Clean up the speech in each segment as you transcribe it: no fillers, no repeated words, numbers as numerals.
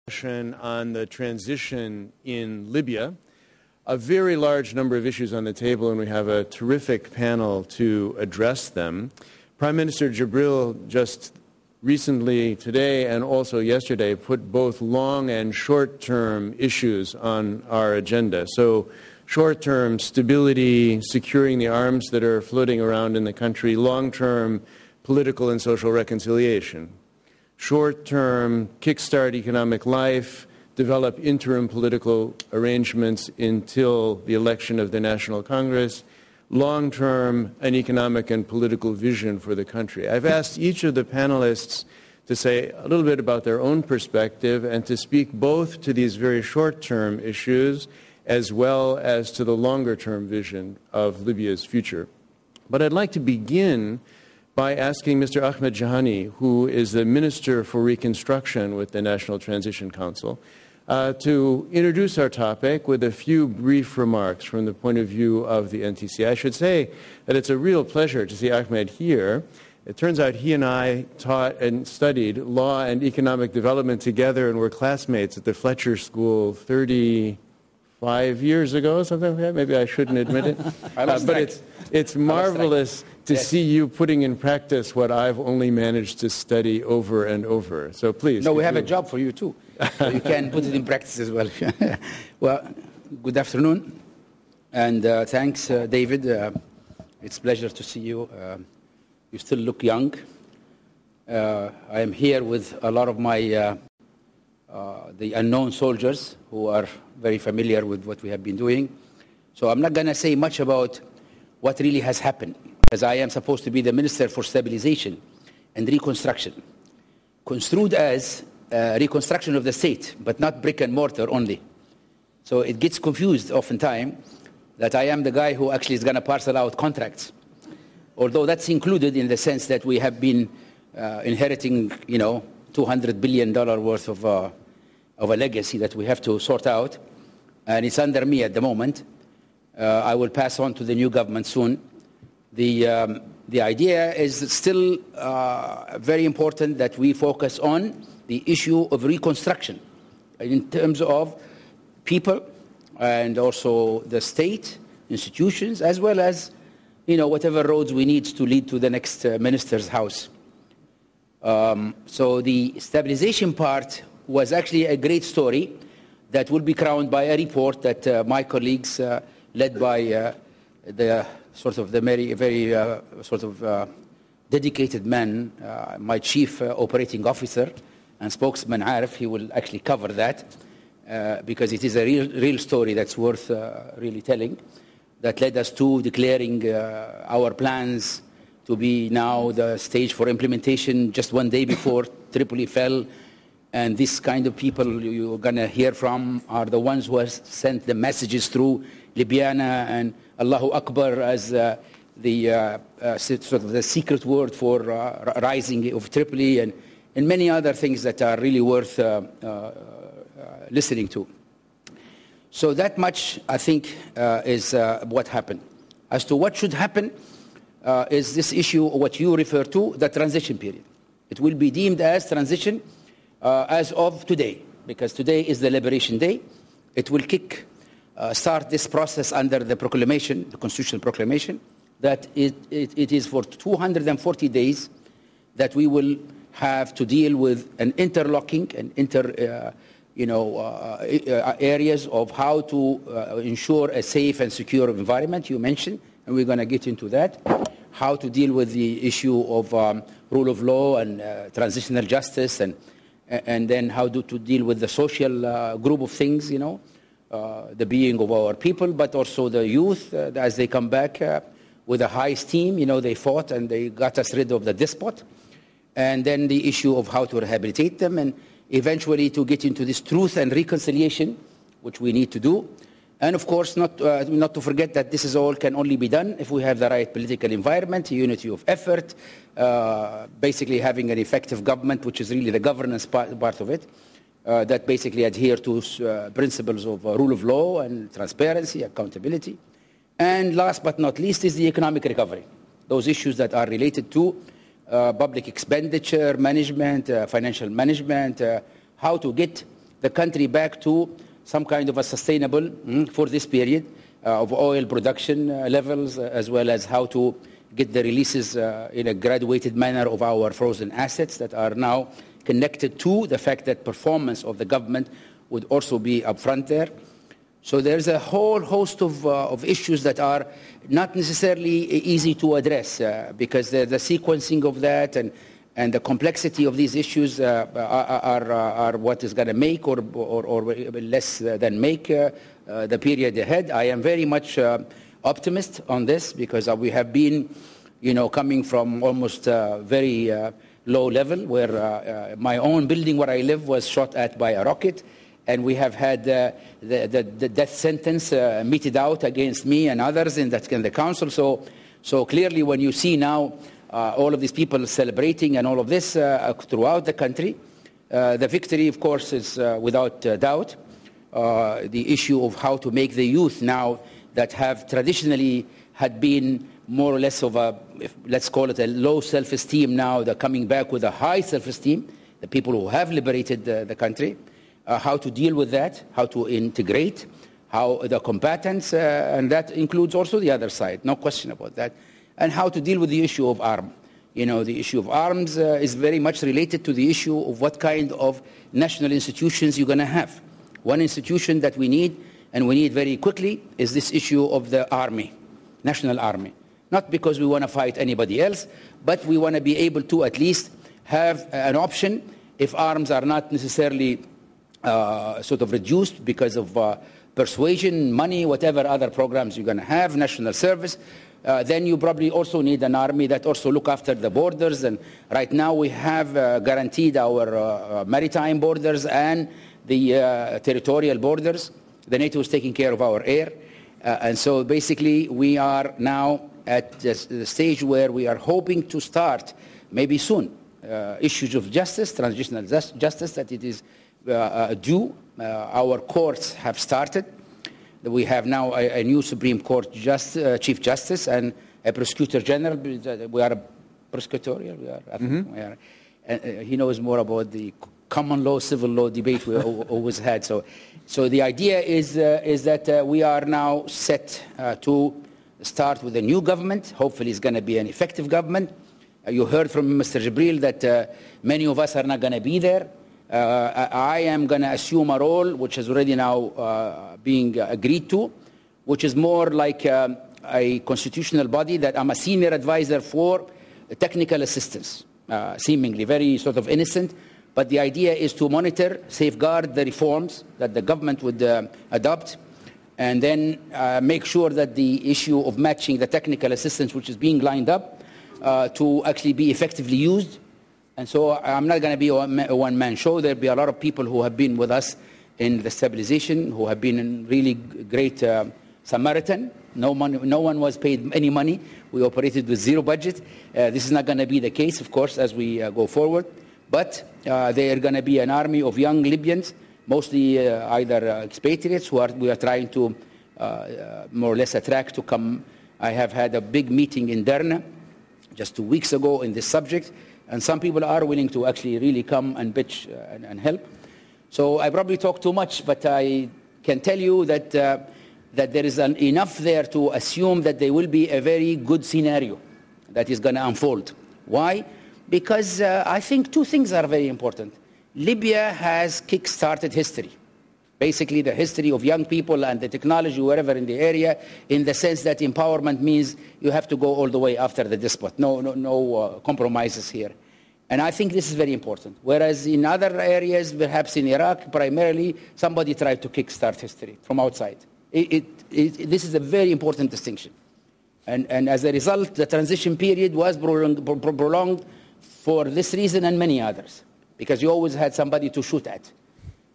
On the transition in Libya, a very large number of issues on the table, and we have a terrific panel to address them. Prime Minister Jibril just recently, today and also yesterday, put both long and short-term issues on our agenda. So short-term stability, securing the arms that are floating around in the country, long-term political and social reconciliation. Short-term, kickstart economic life, develop interim political arrangements until the election of the National Congress. Long-term, an economic and political vision for the country. I've asked each of the panelists to say a little bit about their own perspective and to speak both to these very short-term issues as well as to the longer-term vision of Libya's future. But I'd like to begin by asking Mr. Ahmed Jehani, who is the Minister for Reconstruction with the National Transition Council, to introduce our topic with a few brief remarks from the point of view of the NTC. I should say that it's a real pleasure to see Ahmed here. It turns out he and I taught and studied law and economic development together and were classmates at the Fletcher School 35 years ago, something like that. Maybe I shouldn't admit it. But it's marvelous to see you putting in practice what I've only managed to study over and over. So please. No, we have a job for you too. So you can put it in practice as well. Well, good afternoon. And thanks, David. It's a pleasure to see you. You still look young. I am here with a lot of my the unknown soldiers who are very familiar with what we have been doing. So I'm not going to say much about what really has happened, as I am supposed to be the Minister for Stabilization and Reconstruction, construed as reconstruction of the state, but not brick and mortar only. So it gets confused oftentimes that I am the guy who actually is going to parcel out contracts, although that's included in the sense that we have been inheriting, $200 billion worth of a legacy that we have to sort out, and it's under me at the moment. I will pass on to the new government soon. The idea is still very important that we focus on the issue of reconstruction in terms of people and also the state, institutions, as well as whatever roads we need to lead to the next minister's house. So the stabilization part was actually a great story that will be crowned by a report that my colleagues, led by the very dedicated man, my chief operating officer and spokesman Aref, he will actually cover that because it is a real story that's worth really telling, that led us to declaring our plans to be now the stage for implementation just one day before Tripoli fell. And this kind of people you're going to hear from are the ones who have sent the messages through Libyana and Allahu Akbar as the secret word for rising of Tripoli and many other things that are really worth listening to. So that much, I think, is what happened. As to what should happen is this issue, what you refer to, the transition period. It will be deemed as transition as of today, because today is the Liberation Day. It will start this process under the proclamation, the constitutional proclamation, that it is for 240 days that we will have to deal with an interlocking and areas of how to ensure a safe and secure environment, you mentioned, and we're going to get into that. How to deal with the issue of rule of law and transitional justice, and then how to deal with the social group of things, the being of our people, but also the youth as they come back with a high esteem. They fought and they got us rid of the despot. And then the issue of how to rehabilitate them and eventually to get into this truth and reconciliation, which we need to do. And of course, not to forget that this is all can only be done if we have the right political environment, unity of effort, basically having an effective government, which is really the governance part of it, that basically adhere to principles of rule of law and transparency, accountability. And last but not least is the economic recovery. Those issues that are related to public expenditure management, financial management, how to get the country back to some kind of a sustainable, for this period, of oil production levels, as well as how to get the releases in a graduated manner of our frozen assets that are now connected to the fact that performance of the government would also be upfront there. So there's a whole host of issues that are not necessarily easy to address because the sequencing of that and the complexity of these issues are what is going to make or less than make the period ahead. I am very much optimist on this because we have been, coming from almost very low level where my own building where I live was shot at by a rocket. And we have had the death sentence meted out against me and others in the council. So clearly when you see now all of these people celebrating and all of this throughout the country, the victory, of course, is without doubt. The issue of how to make the youth now that have traditionally had been more or less of let's call it a low self-esteem, now they're coming back with a high self-esteem, the people who have liberated the country. How to deal with that, how to integrate, how the combatants, and that includes also the other side, no question about that, and how to deal with the issue of arms. The issue of arms is very much related to the issue of what kind of national institutions you're going to have. One institution that we need, and we need very quickly, is this issue of the army, national army. Not because we want to fight anybody else, but we want to be able to at least have an option if arms are not necessarily sort of reduced because of persuasion, money, whatever other programs you're going to have, national service, then you probably also need an army that also look after the borders. And right now we have guaranteed our maritime borders and the territorial borders. The NATO is taking care of our air. And so basically we are now at the stage where we are hoping to start, maybe soon, issues of justice, transitional justice, that it is due. Our courts have started. We have now a new Supreme Court Chief Justice and a Prosecutor General. We are prosecutorial. He knows more about the common law, civil law debate we always had. So the idea is that we are now set to start with a new government. Hopefully it's going to be an effective government. You heard from Mr. Jibril that many of us are not going to be there. I am going to assume a role which is already now being agreed to, which is more like a constitutional body that I'm a senior advisor for technical assistance, seemingly very sort of innocent. But the idea is to monitor, safeguard the reforms that the government would adopt, and then make sure that the issue of matching the technical assistance which is being lined up to actually be effectively used. And so I'm not going to be a one-man show. There'll be a lot of people who have been with us in the stabilization, who have been in really great Samaritan. No one was paid any money. We operated with zero budget. This is not going to be the case, of course, as we go forward. But they are going to be an army of young Libyans, mostly either expatriates who we are trying to more or less attract to come. I have had a big meeting in Derna just 2 weeks ago in this subject. And some people are willing to actually really come and bitch and help. So I probably talk too much, but I can tell you that that there is enough there to assume that there will be a very good scenario that is going to unfold. Why? Because I think two things are very important. Libya has kick-started history. Basically, the history of young people and the technology wherever in the area, in the sense that empowerment means you have to go all the way after the despot. No compromises here. And I think this is very important. Whereas in other areas, perhaps in Iraq, primarily, somebody tried to kickstart history from outside. This is a very important distinction. And as a result, the transition period was prolonged for this reason and many others, because you always had somebody to shoot at.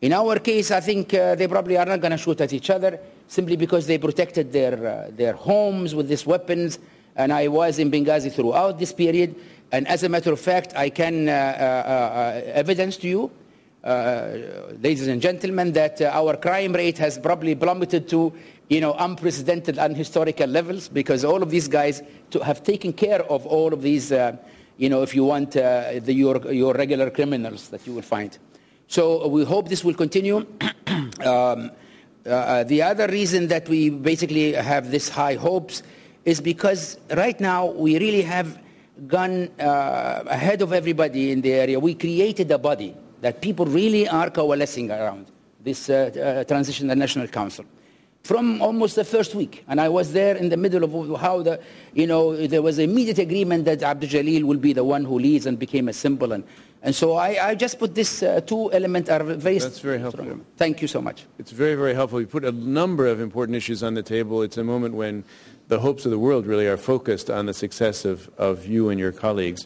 In our case, I think they probably are not going to shoot at each other simply because they protected their homes with these weapons. And I was in Benghazi throughout this period. And as a matter of fact, I can evidence to you, ladies and gentlemen, that our crime rate has probably plummeted to unprecedented and historical levels, because all of these guys have taken care of all of these, if you want, your regular criminals that you will find. So we hope this will continue. The other reason that we basically have this high hopes is because right now we really have gone ahead of everybody in the area. We created a body that people really are coalescing around, this Transitional National Council, from almost the first week. And I was there in the middle of how there was immediate agreement that Abdul Jalil will be the one who leads and became a symbol. And so I just put this two elements are very... That's very helpful. Thank you so much. It's very, very helpful. You put a number of important issues on the table. It's a moment when the hopes of the world really are focused on the success of you and your colleagues.